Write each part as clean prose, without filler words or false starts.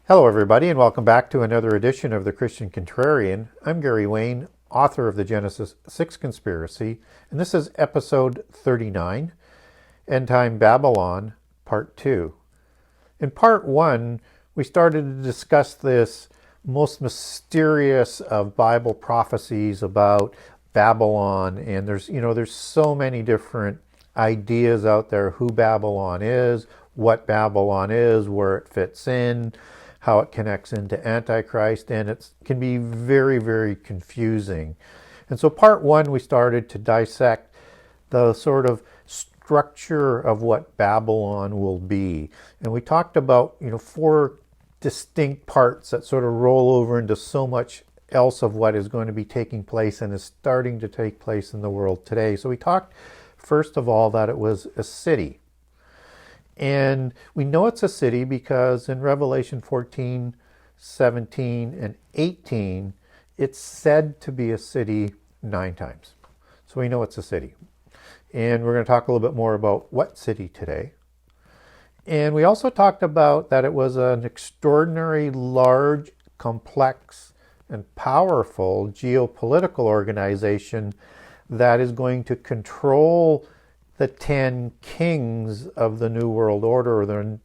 Hello, everybody, and welcome back to another edition of the Christian Contrarian. I'm Gary Wayne, author of the Genesis 6 Conspiracy, and this is episode 39, End Time Babylon, Part 2. In Part 1, we started to discuss this most mysterious of Bible prophecies about Babylon, and there's so many different ideas out there who Babylon is, what Babylon is, where it fits in, how it connects into Antichrist, and it can be very, very confusing. And so part one, we started to dissect the sort of structure of what Babylon will be. And we talked about, four distinct parts that sort of roll over into so much else of what is going to be taking place and is starting to take place in the world today. So we talked, first of all, that it was a city. And we know it's a city because in Revelation 14, 17, and 18, it's said to be a city 9 times. So we know it's a city. And we're going to talk a little bit more about what city today. And we also talked about that it was an extraordinary, large, complex, and powerful geopolitical organization that is going to control the 10 kings of the New World Order, or the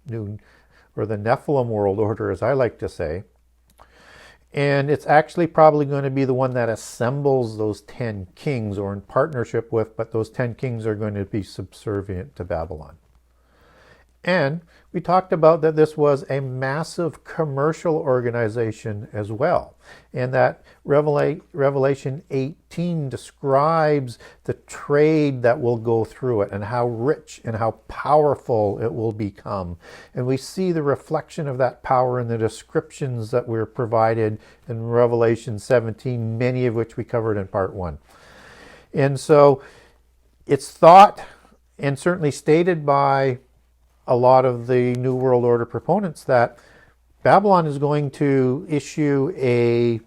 Nephilim World Order, as I like to say. And it's actually probably going to be the one that assembles those 10 kings, or in partnership with, but those 10 kings are going to be subservient to Babylon. And we talked about that this was a massive commercial organization as well. And that Revelation 18 describes the trade that will go through it and how rich and how powerful it will become. And we see the reflection of that power in the descriptions that were provided in Revelation 17, many of which we covered in part 1. And so it's thought and certainly stated by a lot of the New World Order proponents that Babylon is going to issue a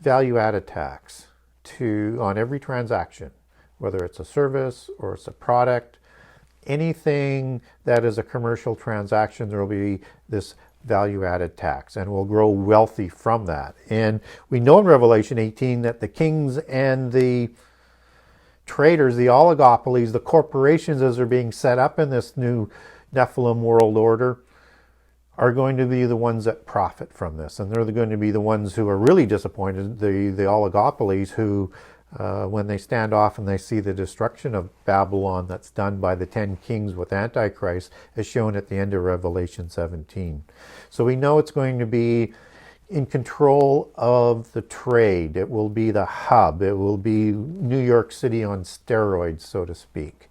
value-added tax on every transaction, whether it's a service or it's a product, anything that is a commercial transaction, there will be this value-added tax, and will grow wealthy from that. And we know in Revelation 18 that the kings and the traders, the oligopolies, the corporations as they're being set up in this new Nephilim world order are going to be the ones that profit from this. And they're going to be the ones who are really disappointed, the oligopolies who, when they stand off and they see the destruction of Babylon that's done by the 10 kings with Antichrist, as shown at the end of Revelation 17. So we know it's going to be in control of the trade. It will be the hub. It will be New York City on steroids, so to speak.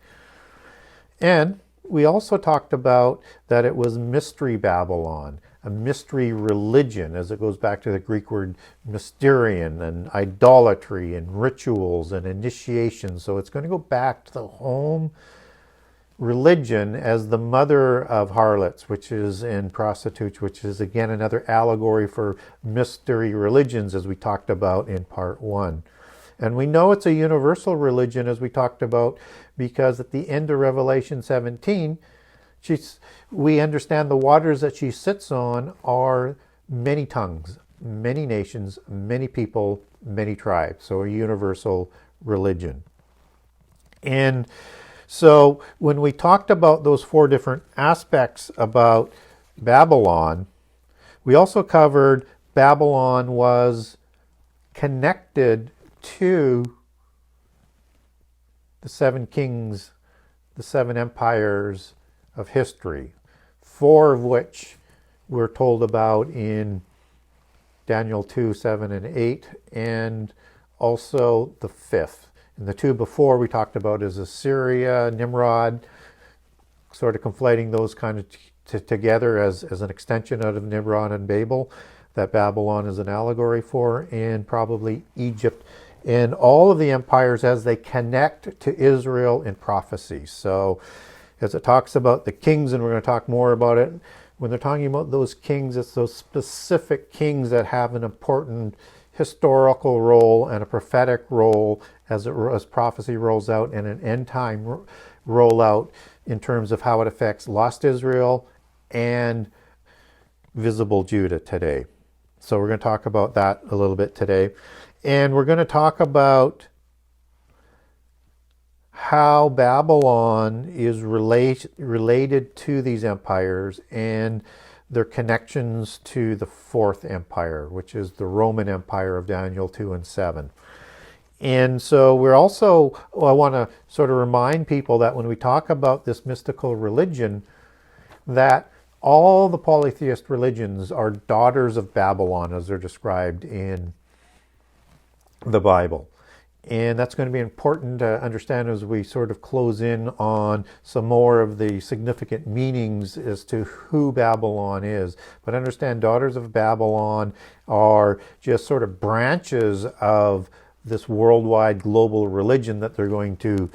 And we also talked about that it was Mystery Babylon, a mystery religion, as it goes back to the Greek word mysterion, and idolatry and rituals and initiation. So it's going to go back to the home religion as the mother of harlots, which is in prostitutes, which is again another allegory for mystery religions, as we talked about in part 1. And we know it's a universal religion, as we talked about, because at the end of Revelation 17, we understand the waters that she sits on are many tongues, many nations, many people, many tribes. So a universal religion. And so when we talked about those 4 different aspects about Babylon, we also covered Babylon was connected to the 7 kings, the 7 empires of history, 4 of which we're told about in Daniel 2, 7, and 8, and also the 5th. And the 2 before we talked about is Assyria, Nimrod, sort of conflating those kind of together as an extension out of Nimrod and Babel, that Babylon is an allegory for, and probably Egypt, and all of the empires as they connect to Israel in prophecy. So as it talks about the kings, and we're going to talk more about it, when they're talking about those kings, it's those specific kings that have an important historical role and a prophetic role as prophecy rolls out, and an end time rollout in terms of how it affects lost Israel and visible Judah today. So we're going to talk about that a little bit today. And we're going to talk about how Babylon is related to these empires and their connections to the Fourth Empire, which is the Roman Empire of Daniel 2 and 7. And so we're also, I want to sort of remind people that when we talk about this mystical religion, that all the polytheist religions are daughters of Babylon, as they're described in the Bible. And that's going to be important to understand as we sort of close in on some more of the significant meanings as to who Babylon is. But understand, daughters of Babylon are just sort of branches of this worldwide global religion that they're going to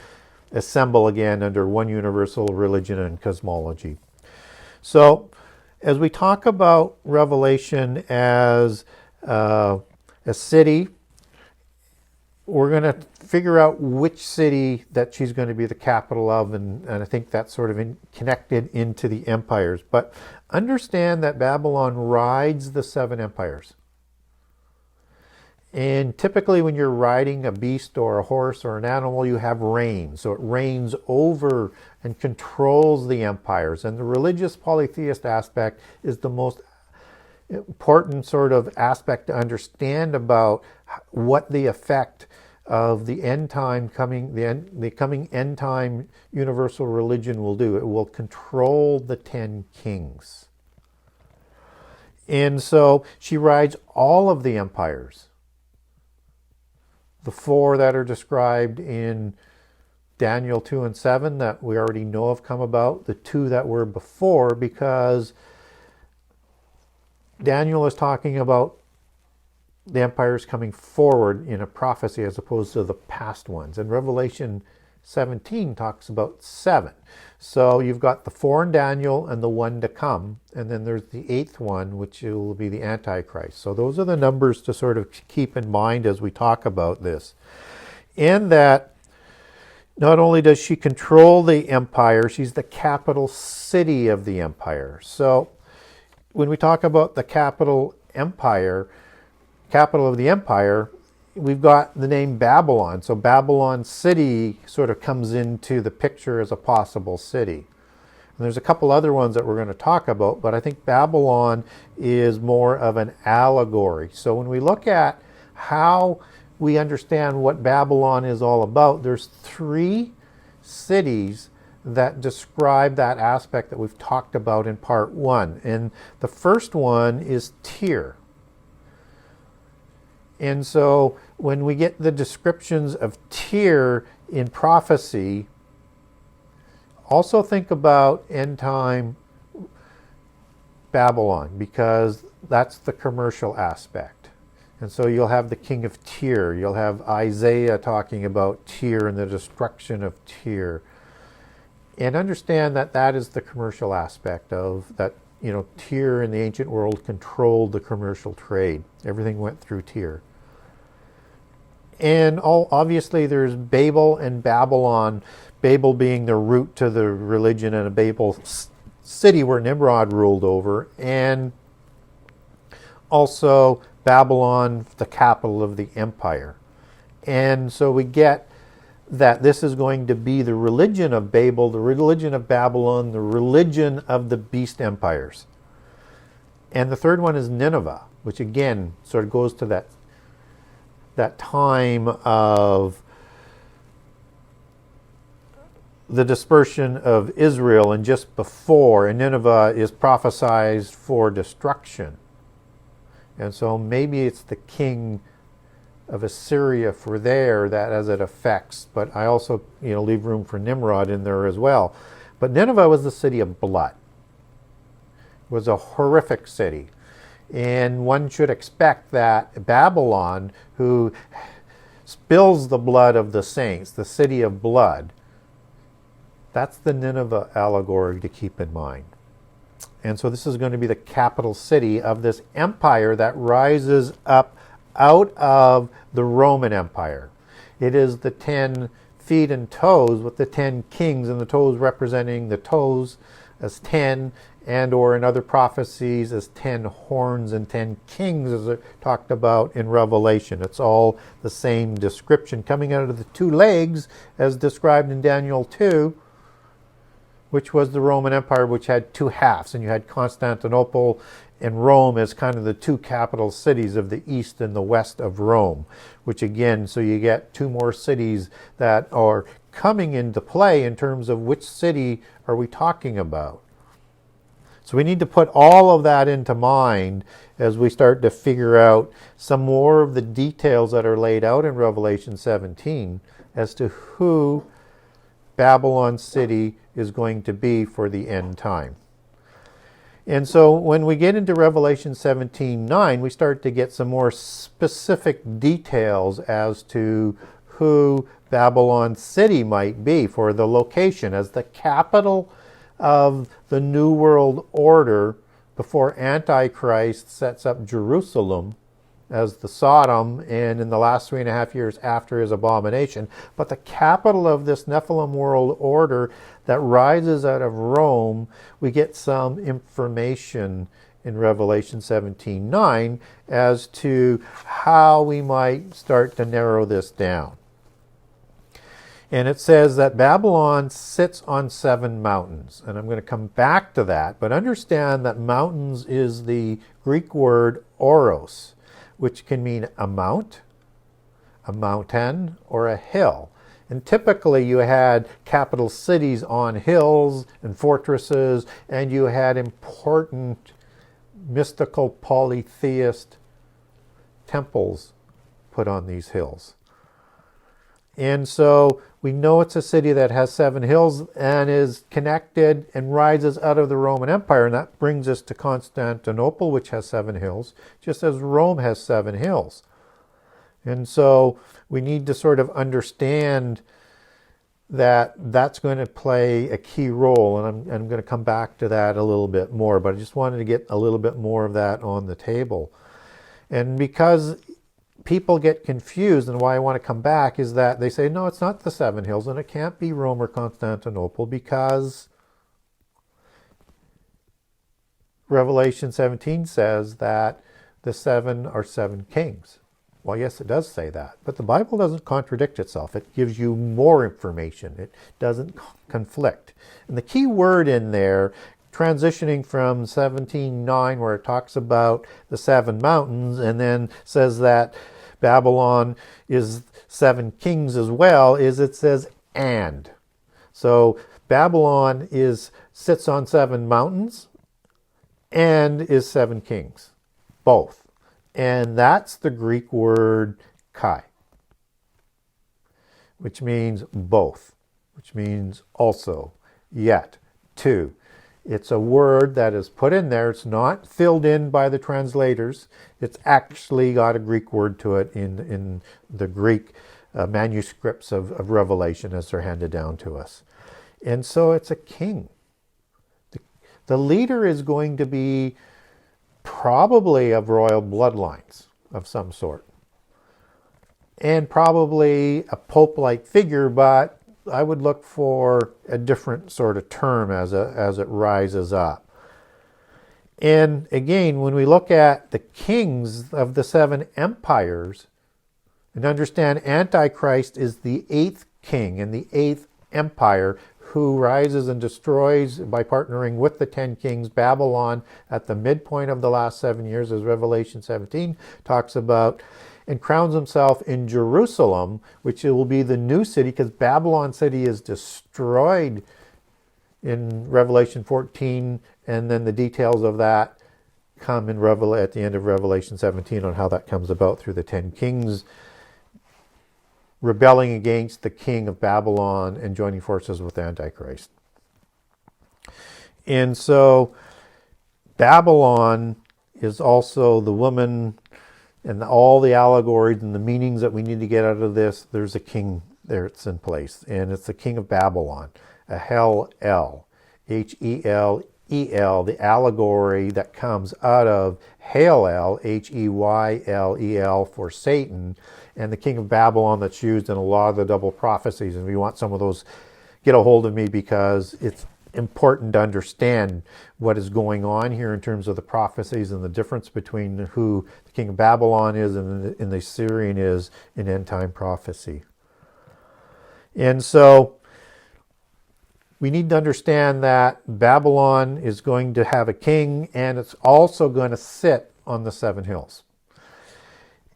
assemble again under one universal religion and cosmology. So as we talk about Revelation as a city, we're going to figure out which city that she's going to be the capital of, and I think that's sort of connected into the empires. But understand that Babylon rides the seven empires. And typically when you're riding a beast or a horse or an animal, you have reign. So it reigns over and controls the empires. And the religious polytheist aspect is the most important sort of aspect to understand about what the effect of the end time coming, the coming end time universal religion will do. It will control the 10 kings. And so she rides all of the empires. The four that are described in Daniel 2 and 7 that we already know have come about, the two that were before, because Daniel is talking about the empires coming forward in a prophecy as opposed to the past ones. And Revelation 17 talks about 7. So you've got the 4 in Daniel and the 1 to come. And then there's the 8th one, which will be the Antichrist. So those are the numbers to sort of keep in mind as we talk about this. In that, not only does she control the empire, she's the capital city of the empire. So when we talk about the capital of the empire, we've got the name Babylon. So Babylon City sort of comes into the picture as a possible city. And there's a couple other ones that we're going to talk about, but I think Babylon is more of an allegory. So when we look at how we understand what Babylon is all about, there's 3 cities that describe that aspect that we've talked about in part 1. And the first one is Tyre. And so when we get the descriptions of Tyre in prophecy, also think about end time Babylon, because that's the commercial aspect. And so you'll have the king of Tyre. You'll have Isaiah talking about Tyre and the destruction of Tyre. And understand that that is the commercial aspect of that. Tyre in the ancient world controlled the commercial trade. Everything went through Tyre. And obviously there's Babel and Babylon, Babel being the root to the religion, and a Babel city where Nimrod ruled over, and also Babylon, the capital of the empire. And so we get that this is going to be the religion of Babel, the religion of Babylon, the religion of the beast empires. And the third one is Nineveh, which again sort of goes to that time of the dispersion of Israel and just before, and Nineveh is prophesied for destruction. And so maybe it's the king of Assyria for there that as it affects, but I also leave room for Nimrod in there as well. But Nineveh was the city of blood. It was a horrific city. And one should expect that Babylon, who spills the blood of the saints, the city of blood, that's the Nineveh allegory to keep in mind. And so this is going to be the capital city of this empire that rises up out of the Roman Empire. It is the 10 feet and toes with the 10 kings, and the toes representing the toes as 10, and or in other prophecies as 10 horns and 10 kings, as are talked about in Revelation. It's all the same description coming out of the 2 legs as described in Daniel 2, which was the Roman Empire, which had 2 halves, and you had Constantinople and Rome as kind of the 2 capital cities of the east and the west of Rome, which again, so you get 2 more cities that are coming into play in terms of which city are we talking about. So we need to put all of that into mind as we start to figure out some more of the details that are laid out in Revelation 17 as to who Babylon City is going to be for the end time. And so when we get into Revelation 17:9, we start to get some more specific details as to who Babylon City might be for the location as the capital of the New World Order before Antichrist sets up Jerusalem as the Sodom, and in the last 3.5 years after his abomination. But the capital of this Nephilim world order that rises out of Rome, we get some information in Revelation 17:9 as to how we might start to narrow this down. And it says that Babylon sits on 7 mountains. And I'm going to come back to that. But understand that mountains is the Greek word oros, which can mean a mount, a mountain, or a hill. And typically you had capital cities on hills and fortresses, and you had important mystical polytheist temples put on these hills. And so we know it's a city that has 7 hills and is connected and rises out of the Roman Empire. And that brings us to Constantinople, which has 7 hills, just as Rome has 7 hills. And so we need to sort of understand that that's going to play a key role. And I'm going to come back to that a little bit more, but I just wanted to get a little bit more of that on the table. And because people get confused, and why I want to come back is that they say, no, it's not the 7 hills, and it can't be Rome or Constantinople because Revelation 17 says that the 7 are 7 kings. Well, yes, it does say that, but the Bible doesn't contradict itself. It gives you more information. It doesn't conflict. And the key word in there, transitioning from 17:9, where it talks about the 7 mountains and then says that Babylon is 7 kings as well, is it says and. So Babylon sits on 7 mountains and is 7 kings, both. And that's the Greek word kai, which means both, which means also, yet, too. It's a word that is put in there. It's not filled in by the translators. It's actually got a Greek word to it in the Greek manuscripts of Revelation as they're handed down to us. And so it's a king. The leader is going to be probably of royal bloodlines of some sort. And probably a pope-like figure, but I would look for a different sort of term as it rises up. And again, when we look at the kings of the 7 empires and understand Antichrist is the 8th king and the 8th empire who rises and destroys by partnering with the 10 kings Babylon at the midpoint of the last 7 years, as Revelation 17 talks about, and crowns himself in Jerusalem, which will be the new city, because Babylon City is destroyed in Revelation 14, and then the details of that come in at the end of Revelation 17 on how that comes about through the 10 kings rebelling against the king of Babylon and joining forces with Antichrist. And so Babylon is also the woman, and all the allegories and the meanings that we need to get out of this. There's a king there, it's in place, and it's the king of Babylon, a Hel-El, H-E-L-E-L, the allegory that comes out of Hel-El, H-E-Y-L-E-L, for Satan, and the king of Babylon that's used in a lot of the double prophecies. And if you want some of those, get a hold of me, because it's important to understand what is going on here in terms of the prophecies and the difference between who the king of Babylon is and the Assyrian is in end time prophecy. And so we need to understand that Babylon is going to have a king, and it's also going to sit on the 7 hills.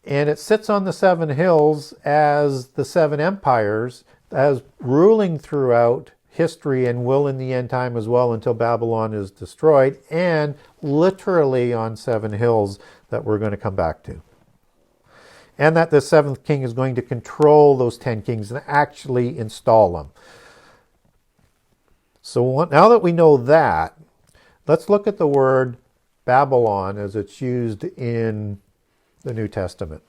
And it sits on the 7 hills as the 7 empires, as ruling throughout history and will in the end time as well until Babylon is destroyed, and literally on 7 hills that we're going to come back to. And that the 7th king is going to control those 10 kings and actually install them. So now that we know that, let's look at the word Babylon as it's used in the New Testament.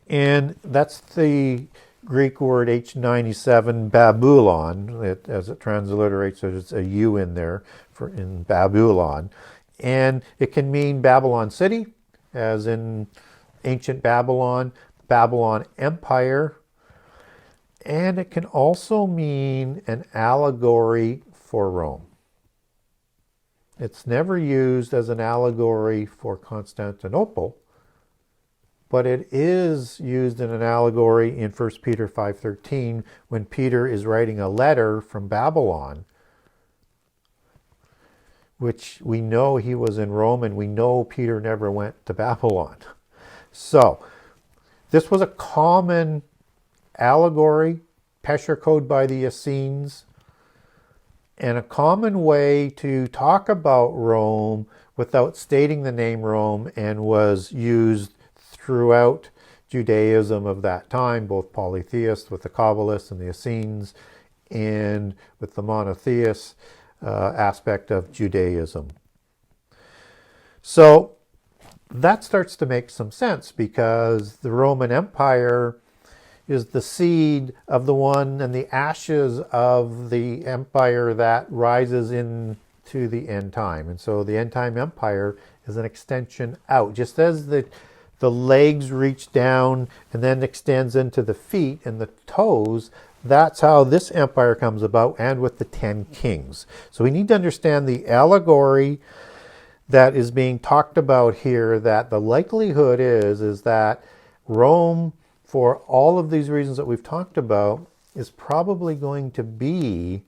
And that's the Greek word H97, Babylon. As it transliterates, there's a U in there in Babylon. And it can mean Babylon city, as in ancient Babylon, Babylon Empire. And it can also mean an allegory for Rome. It's never used as an allegory for Constantinople, but it is used in an allegory in 1 Peter 5:13 when Peter is writing a letter from Babylon, which we know he was in Rome, and we know Peter never went to Babylon. So this was a common allegory, Pesher code by the Essenes, and a common way to talk about Rome without stating the name Rome, and was used throughout Judaism of that time, both polytheists with the Kabbalists and the Essenes, and with the monotheist aspect of Judaism. So that starts to make some sense, because the Roman Empire is the seed of the one and the ashes of the empire that rises into the end time. And so the end time empire is an extension out. Just as the legs reach down and then extends into the feet and the toes, that's how this empire comes about, and with the 10 kings. So we need to understand the allegory that is being talked about here, that the likelihood is that Rome, for all of these reasons that we've talked about, is probably going to be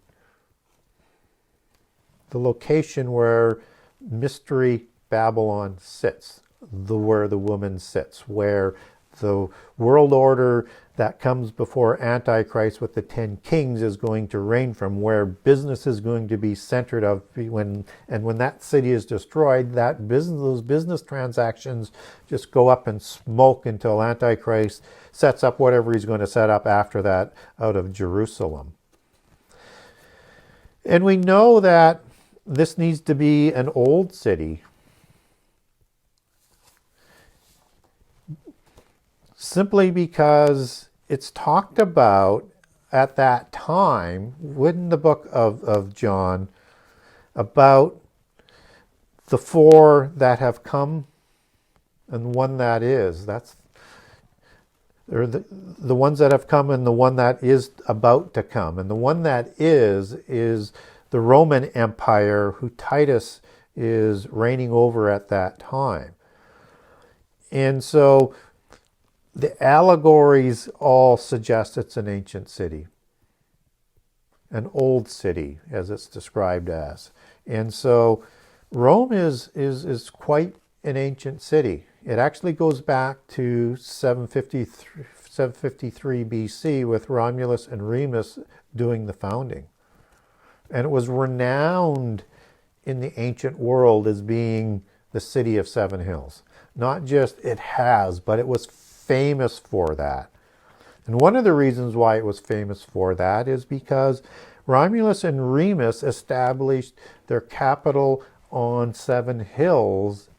the location where Mystery Babylon sits, where the woman sits, where the world order that comes before Antichrist with the 10 kings is going to reign from, where business is going to be centered of when that city is destroyed, those business transactions just go up in smoke until Antichrist sets up whatever he's going to set up after that out of Jerusalem. And we know that this needs to be an old city, simply because it's talked about at that time within the book of John about the 4 that have come and one that is. Or the ones that have come and the one that is about to come. And the one that is the Roman Empire, who Titus is reigning over at that time. And so the allegories all suggest it's an ancient city, an old city, as it's described as. And so Rome is quite an ancient city. It actually goes back to 753 BC with Romulus and Remus doing the founding. And it was renowned in the ancient world as being the city of 7 hills. Not just it has, but it was famous for that. And one of the reasons why it was famous for that is because Romulus and Remus established their capital on 7 hills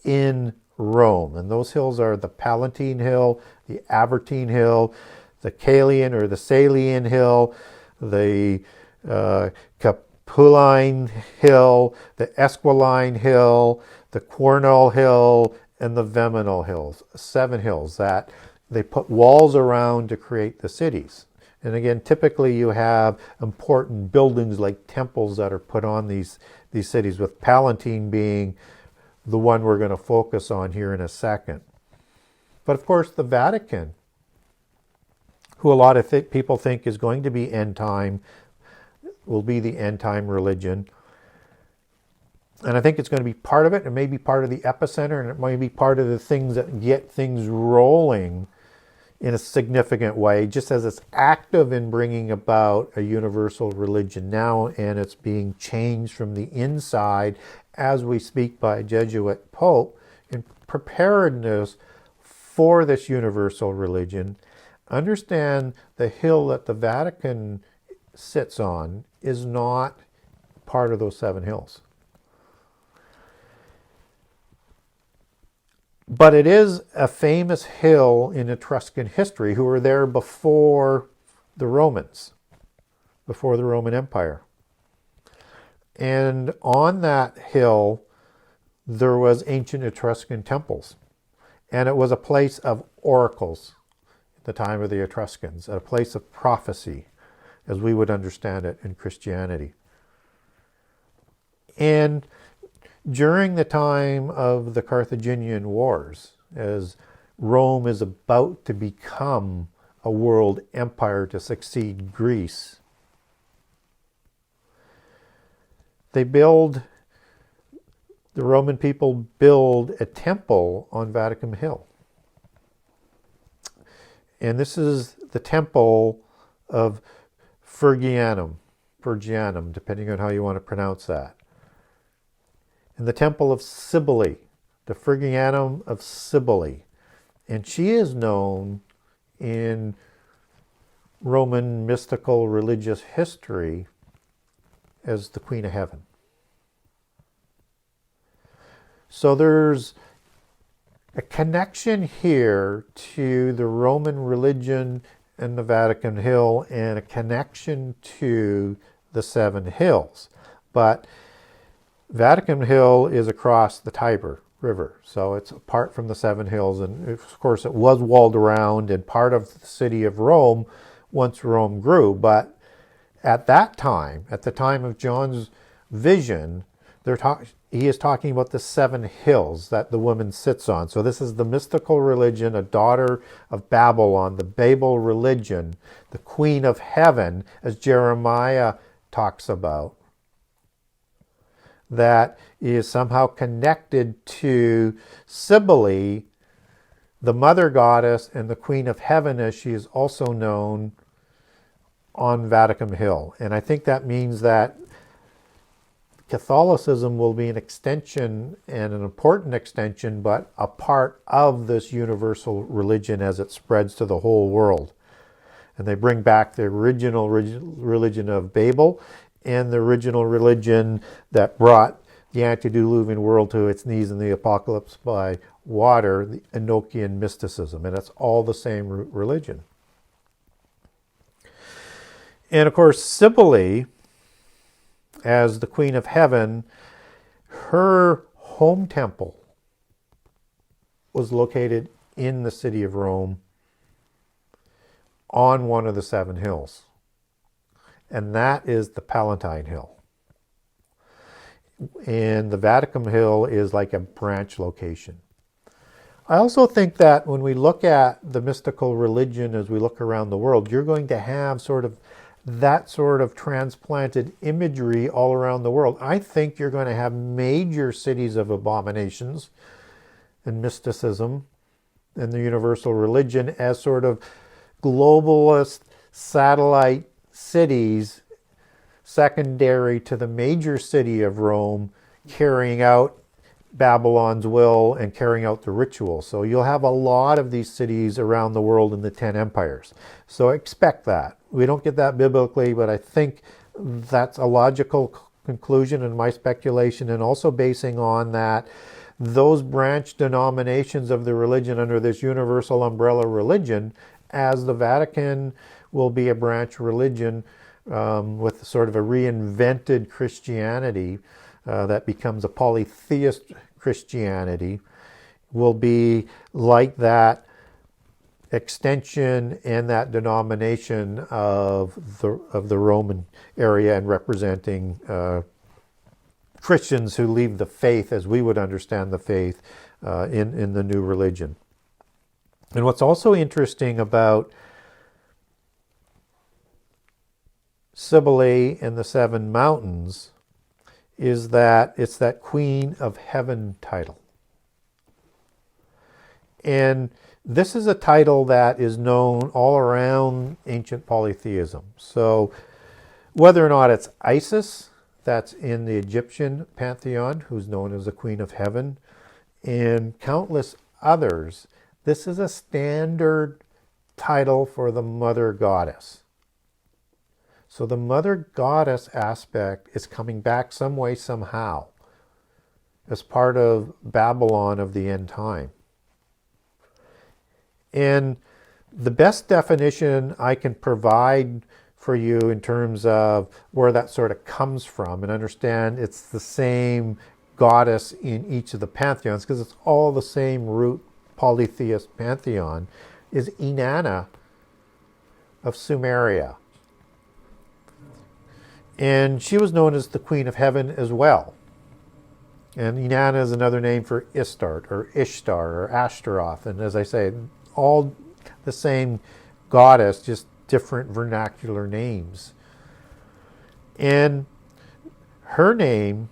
in Rome. And those hills are the Palatine Hill, the Avertine Hill, the Caelian or the Salian Hill, the Capuline Hill, the Esquiline Hill, the Quernal Hill, and the Viminal Hills. 7 hills that they put walls around to create the cities. And again, typically you have important buildings like temples that are put on these cities, with Palatine being the one we're going to focus on here in a second. But of course, the Vatican, who a lot of people think is going to be end time, will be the end time religion. And I think it's going to be part of it. It may be part of the epicenter, and it may be part of the things that get things rolling in a significant way, just as it's active in bringing about a universal religion now, and it's being changed from the inside as we speak by a Jesuit Pope in preparedness for this universal religion. Understand the hill that the Vatican sits on is not part of those 7 hills. But it is a famous hill in Etruscan history, who were there before the Romans, before the Roman Empire. And on that hill, there was ancient Etruscan temples. And it was a place of oracles at the time of the Etruscans, a place of prophecy, as we would understand it in Christianity. And during the time of the Carthaginian Wars, as Rome is about to become a world empire to succeed Greece, the Roman people build a temple on Vatican Hill. And this is the temple of Phrygianum, depending on how you want to pronounce that. And the temple of Cybele, the Phrygianum of Cybele. And she is known in Roman mystical religious history as the Queen of Heaven. So there's a connection here to the Roman religion and the Vatican Hill, and a connection to the 7 hills. But Vatican Hill is across the Tiber River, so it's apart from the 7 hills, and of course it was walled around and part of the city of Rome once Rome grew. But at that time, at the time of John's vision, he is talking about the 7 hills that the woman sits on. So this is the mystical religion, a daughter of Babylon, the Babel religion, the Queen of Heaven, as Jeremiah talks about, that is somehow connected to Cybele, the mother goddess, and the Queen of Heaven, as she is also known, on Vatican Hill. And I think that means that Catholicism will be an extension, and an important extension, but a part of this universal religion as it spreads to the whole world. And they bring back the original religion of Babel, and the original religion that brought the antediluvian world to its knees in the apocalypse by water, the Enochian mysticism. And it's all the same religion. And of course, Cybele, as the Queen of Heaven, her home temple was located in the city of Rome on one of the 7 hills. And that is the Palatine Hill. And the Vatican Hill is like a branch location. I also think that when we look at the mystical religion as we look around the world, you're going to have that sort of transplanted imagery all around the world. I think you're going to have major cities of abominations and mysticism and the universal religion as sort of globalist satellite cities secondary to the major city of Rome, carrying out Babylon's will and carrying out the ritual. So you'll have a lot of these cities around the world in the 10 empires. So expect that. We don't get that biblically, but I think that's a logical conclusion in my speculation, and also basing on that those branch denominations of the religion under this universal umbrella religion, as the Vatican will be a branch religion with sort of a reinvented Christianity that becomes a polytheist Christianity, will be like that extension and that denomination of the Roman area, and representing Christians who leave the faith as we would understand the faith in the new religion. And what's also interesting about Cybele and the Seven Mountains is that it's that Queen of Heaven title. And this is a title that is known all around ancient polytheism. So whether or not it's Isis, that's in the Egyptian pantheon, who's known as the Queen of Heaven, and countless others, this is a standard title for the Mother Goddess. So the Mother Goddess aspect is coming back some way, somehow, as part of Babylon of the end time. And the best definition I can provide for you in terms of where that sort of comes from, and understand it's the same goddess in each of the pantheons, because it's all the same root polytheist pantheon, is Inanna of Sumeria. And she was known as the Queen of Heaven as well. And Inanna is another name for Istart or Ishtar or Ashtaroth. And as I say, all the same goddess, just different vernacular names. And her name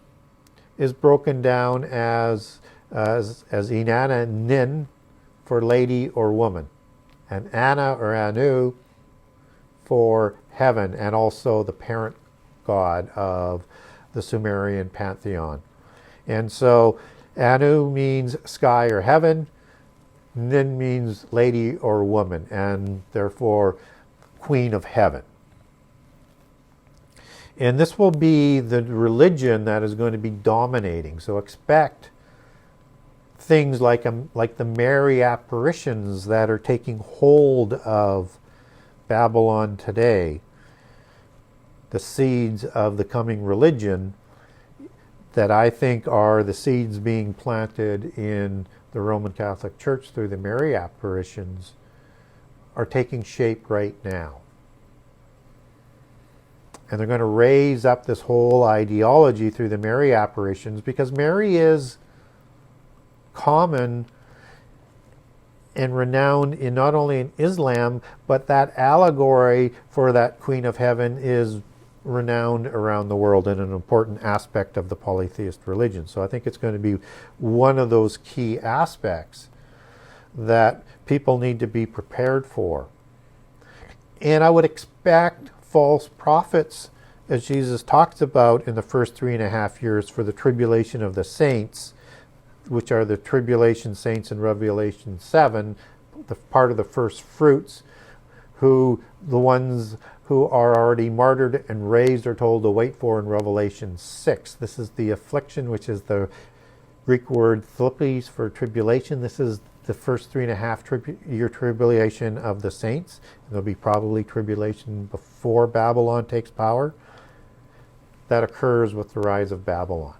is broken down as Inanna Nin for lady or woman, and Anna or Anu for heaven, and also the parent god of the Sumerian pantheon. And so Anu means sky or heaven, Nin means lady or woman, and therefore Queen of Heaven. And this will be the religion that is going to be dominating. So expect things like the Mary apparitions that are taking hold of Babylon today, the seeds of the coming religion that I think are the seeds being planted in the Roman Catholic Church through the Mary apparitions, are taking shape right now. And they're going to raise up this whole ideology through the Mary apparitions, because Mary is common and renowned in not only in Islam, but that allegory for that Queen of Heaven is renowned around the world and an important aspect of the polytheist religion. So I think it's going to be one of those key aspects that people need to be prepared for. And I would expect false prophets, as Jesus talks about in the first 3.5 years for the tribulation of the saints, which are the tribulation saints in Revelation 7, the part of the first fruits, who the ones who are already martyred and raised are told to wait for in Revelation 6. This is the affliction, which is the Greek word thlipis for tribulation. This is the first 3.5 year tribulation of the saints. And there'll be probably tribulation before Babylon takes power. That occurs with the rise of Babylon.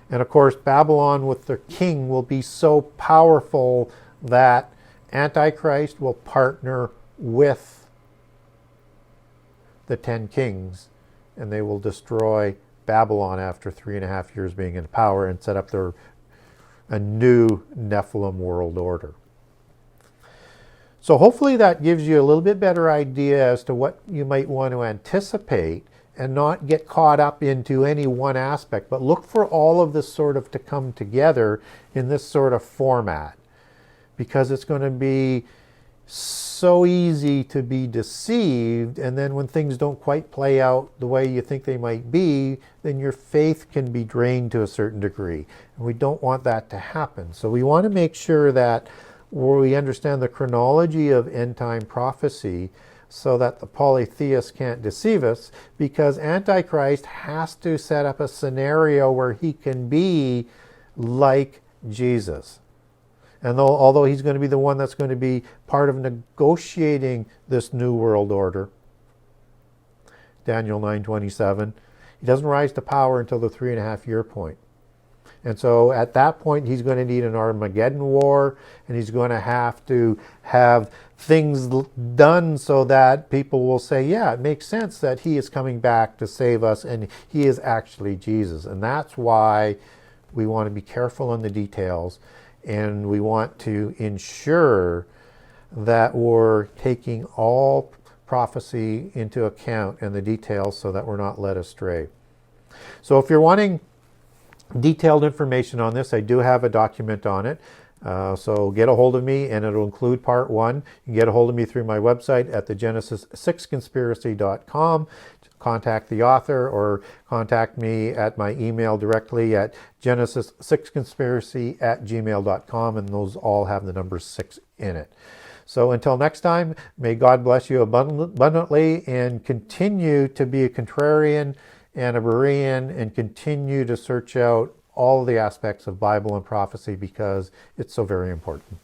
And of course, Babylon with their king will be so powerful that Antichrist will partner with the 10 kings, and they will destroy Babylon after 3.5 years being in power and set up a new Nephilim world order. So hopefully that gives you a little bit better idea as to what you might want to anticipate, and not get caught up into any one aspect, but look for all of this sort of to come together in this sort of format, because it's going to be so easy to be deceived, and then when things don't quite play out the way you think they might be, then your faith can be drained to a certain degree, and we don't want that to happen. So we want to make sure that we understand the chronology of end time prophecy, so that the polytheists can't deceive us, because Antichrist has to set up a scenario where he can be like Jesus. And although he's going to be the one that's going to be part of negotiating this new world order, Daniel 9:27, he doesn't rise to power until the 3.5 year point. And so at that point, he's going to need an Armageddon war, and he's going to have things done so that people will say, yeah, it makes sense that he is coming back to save us, and he is actually Jesus. And that's why we want to be careful on the details, and we want to ensure that we're taking all prophecy into account and the details so that we're not led astray. So if you're wanting detailed information on this, I do have a document on it. So get a hold of me, and it'll include part 1. You can get a hold of me through my website at thegenesis6conspiracy.com. Contact the author, or contact me at my email directly at genesis6conspiracy@gmail.com, and those all have the number 6 in it. So until next time, may God bless you abundantly, and continue to be a contrarian and a Berean, and continue to search out all the aspects of Bible and prophecy, because it's so very important.